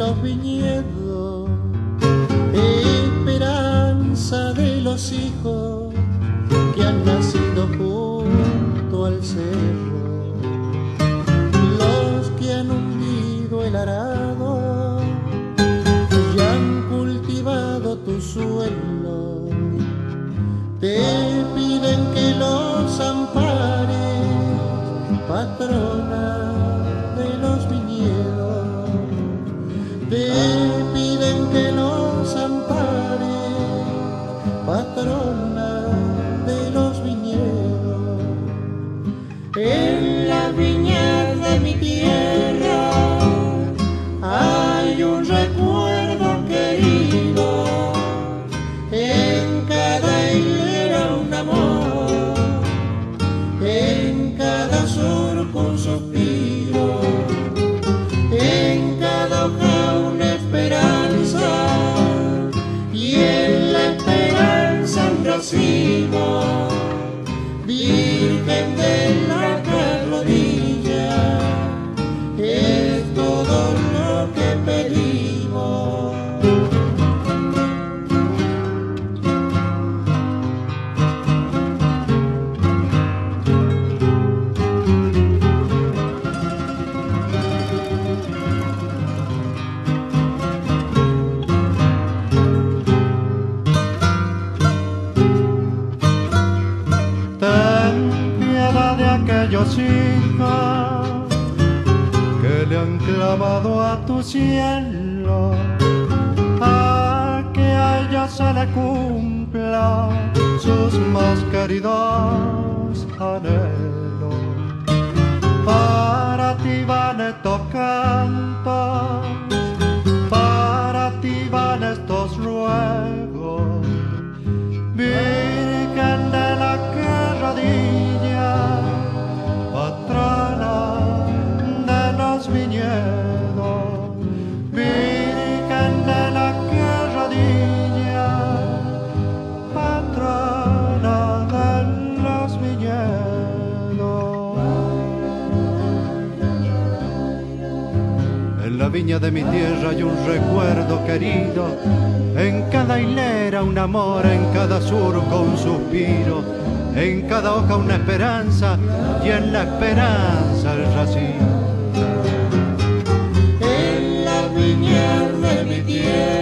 los viñedos, esperanza de los hijos que han nacido junto al cerro, los que han hundido el arado y han cultivado tu suelo, te piden que los ampares, patrona de los viñedos, te piden que los ampares, patrona de los viñedos. En las viñas de mi tierra hay un recuerdo querido, en cada hilera un amor, en cada surco un suspiro, en cada hoja una esperanza, y en la esperanza un racimo, Virgen de la Carrodilla, es todo lo que pedimos. Aquellos hijos que le han clamado a tu cielo, a que a ella se le cumpla sus más queridos anhelos. Para ti van estos cantos, para ti van estos ruegos, Virgen de la Carrodilla, patrona de los viñedos, Virgen de la Carrodilla, patrona de los viñedos. En la viña de mi tierra hay un recuerdo querido, en cada hilera un amor, en cada surco un suspiro, en cada hoja una esperanza, y en la esperanza el racimo. En la viña de mi tierra